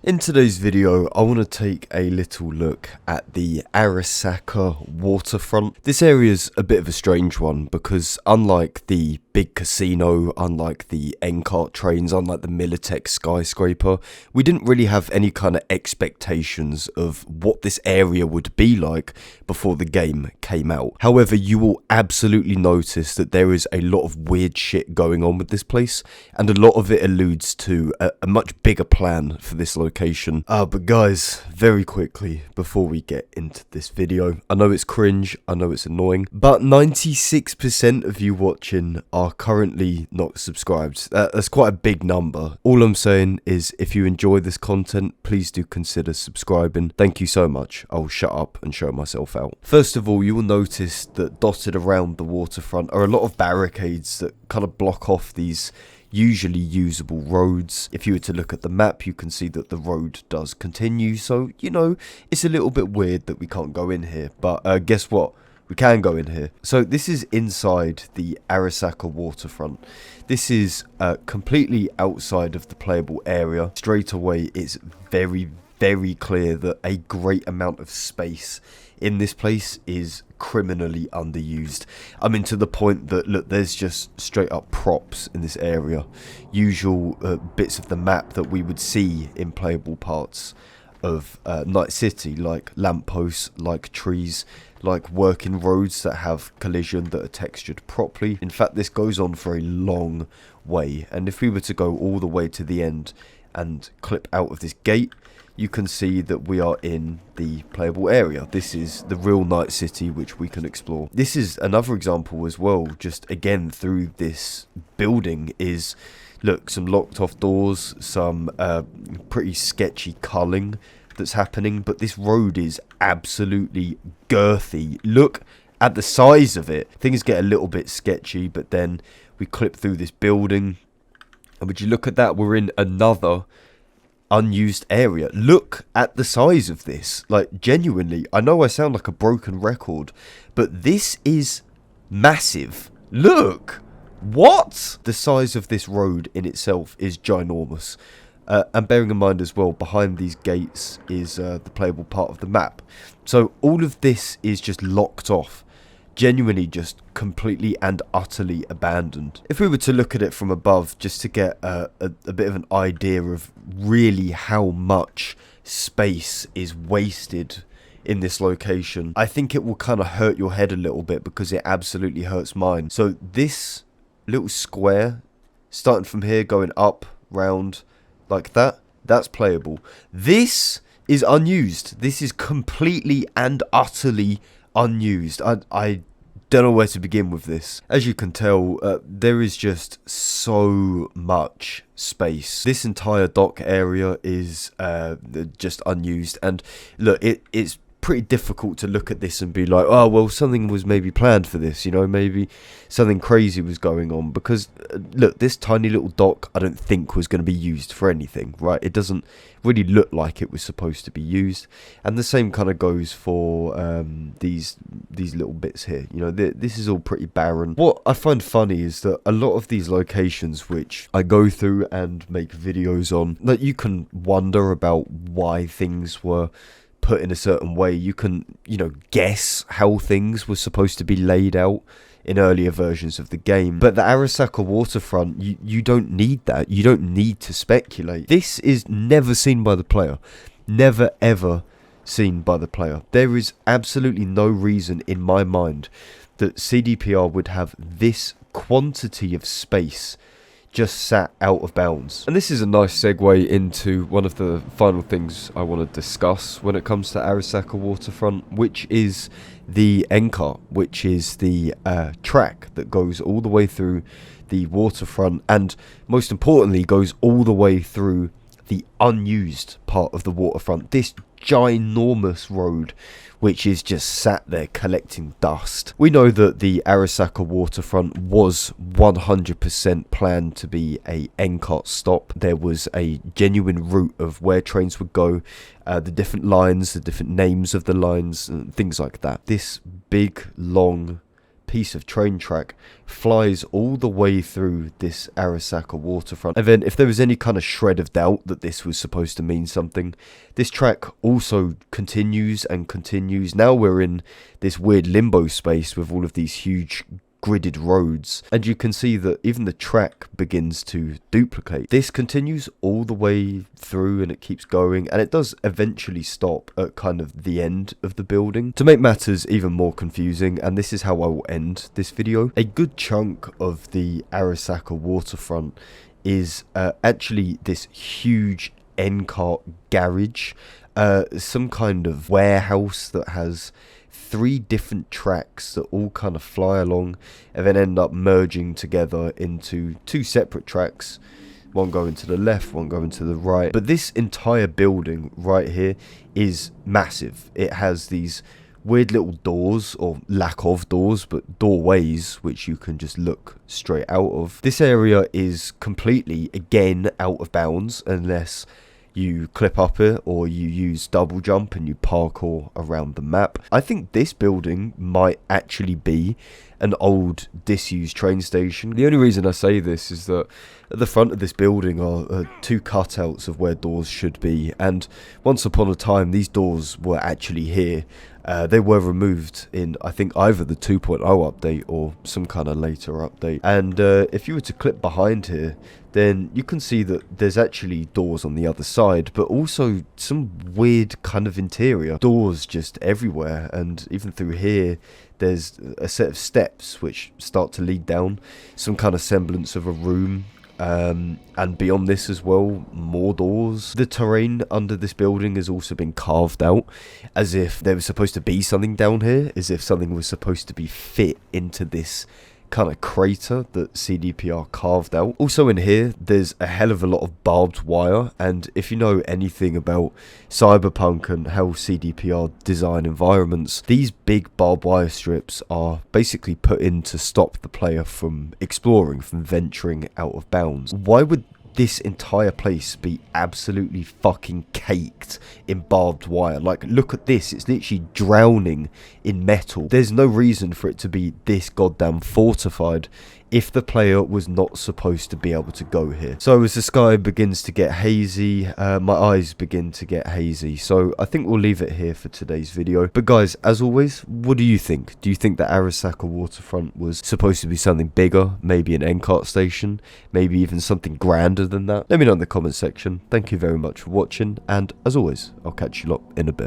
In today's video, I want to take a little look at the Arasaka Waterfront. This area is a bit of a strange one because unlike the big casino, unlike the N-Cart trains, unlike the Militech skyscraper, we didn't really have any kind of expectations of what this area would be like before the game came out. However, you will absolutely notice that there is a lot of weird shit going on with this place, and a lot of it alludes to a much bigger plan for this location. But guys, very quickly, before we get into this video, I know it's cringe, I know it's annoying, but 96% of you watching are currently not subscribed. That's quite a big number. All I'm saying is if you enjoy this content, please do consider subscribing. Thank you so much. I'll shut up and show myself out. First of all, you will notice that dotted around the waterfront are a lot of barricades that kind of block off these usually usable roads. If you were to look at the map, you can see that the road does continue, so you know it's a little bit weird that we can't go in here, but guess what, we can go in here. So this is inside the Arasaka Waterfront. This is completely outside of the playable area. Straight away it's very clear that a great amount of space in this place is criminally underused. I mean, to the point that, look, there's just straight up props in this area. Usual bits of the map that we would see in playable parts of Night City, like lampposts, like trees, like working roads that have collision that are textured properly. In fact, this goes on for a long way, and if we were to go all the way to the end and clip out of this gate, you can see that we are in the playable area. This is the real Night City, which we can explore. This is another example as well, just again through this building is, look, some locked off doors, some pretty sketchy culling that's happening, but this road is absolutely girthy. Look at the size of it. Things get a little bit sketchy, but then we clip through this building, and would you look at that, we're in another unused area. Look at the size of this. Like, genuinely, I know I sound like a broken record, but this is massive. Look, what? The size of this road in itself is ginormous. And bearing in mind as well, behind these gates is the playable part of the map. So all of this is just locked off. Genuinely just completely and utterly abandoned. If we were to look at it from above, just to get a bit of an idea of really how much space is wasted in this location, I think it will kind of hurt your head a little bit, because it absolutely hurts mine. So this little square, starting from here, going up, round, like that, that's playable. This is unused. This is completely and utterly unused. I don't know where to begin with this. As you can tell, there is just so much space. This entire dock area is just unused, and look, it's pretty difficult to look at this and be like, oh well, something was maybe planned for this, you know, maybe something crazy was going on, because look, this tiny little dock I don't think was going to be used for anything, right? It doesn't really look like it was supposed to be used, and the same kind of goes for these little bits here, you know. This is all pretty barren. What I find funny is that a lot of these locations which I go through and make videos on, that you can wonder about why things were put in a certain way. You can, you know, guess how things were supposed to be laid out in earlier versions of the game. But the Arasaka Waterfront, you don't need that. You don't need to speculate. This is never seen by the player. Never ever seen by the player. There is absolutely no reason in my mind that CDPR would have this quantity of space just sat out of bounds. And this is a nice segue into one of the final things I want to discuss when it comes to Arasaka Waterfront, which is the N-Cart, which is the track that goes all the way through the waterfront, and most importantly goes all the way through the unused part of the waterfront. This ginormous road which is just sat there collecting dust. We know that the Arasaka Waterfront was 100% planned to be a N-Cart stop. There was a genuine route of where trains would go, the different lines, the different names of the lines, and things like that. This big, long piece of train track flies all the way through this Arasaka waterfront. And then if there was any kind of shred of doubt that this was supposed to mean something, this track also continues and continues. Now we're in this weird limbo space with all of these huge gridded roads, and you can see that even the track begins to duplicate. This continues all the way through and it keeps going, and it does eventually stop at kind of the end of the building. To make matters even more confusing, and this is how I will end this video, a good chunk of the Arasaka waterfront is actually this huge N-cart garage, some kind of warehouse that has 3 different tracks that all kind of fly along and then end up merging together into 2 separate tracks, one going to the left, one going to the right. But this entire building right here is massive. It has these weird little doors, or lack of doors, but doorways which you can just look straight out of. This area is completely, again, out of bounds unless you clip up it or you use double jump and you parkour around the map. I think this building might actually be an old disused train station. The only reason I say this is that at the front of this building are 2 cutouts of where doors should be, and once upon a time these doors were actually here. They were removed in, I think, either the 2.0 update or some kind of later update. And if you were to clip behind here, then you can see that there's actually doors on the other side, but also some weird kind of interior. Doors just everywhere, and even through here, there's a set of steps which start to lead down, some kind of semblance of a room. And beyond this as well, more doors. The terrain under this building has also been carved out, as if there was supposed to be something down here, as if something was supposed to be fit into this kind of crater that CDPR carved out. Also in here, there's a hell of a lot of barbed wire, and if you know anything about Cyberpunk and how CDPR design environments, these big barbed wire strips are basically put in to stop the player from exploring, from venturing out of bounds. Why would this entire place be absolutely fucking caked in barbed wire? Like, look at this, it's literally drowning in metal. There's no reason for it to be this goddamn fortified if the player was not supposed to be able to go here. So as the sky begins to get hazy, my eyes begin to get hazy. So I think we'll leave it here for today's video. But guys, as always, what do you think? Do you think that Arasaka Waterfront was supposed to be something bigger? Maybe an N-cart station? Maybe even something grander than that? Let me know in the comment section. Thank you very much for watching, and as always, I'll catch you lot in a bit.